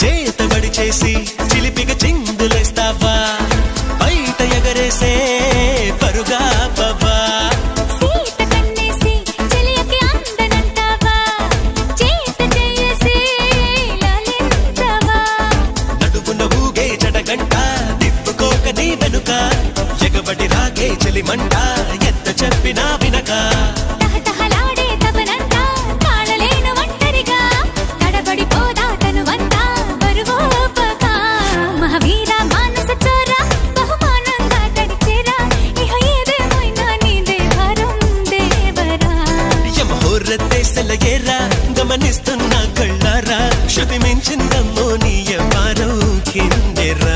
చేతబడి చేసి చిలిపిగా చిందులేస్తావా బయట ఎగరేసే పరుగా బాబా ఎగబడి రాగే చెలిమంట ఎంత చెప్పినా వినక సెలయేరా గమనిస్తున్నా కళ్ళారా శృతి మించిందమ్మో నీ వారం కిందెరా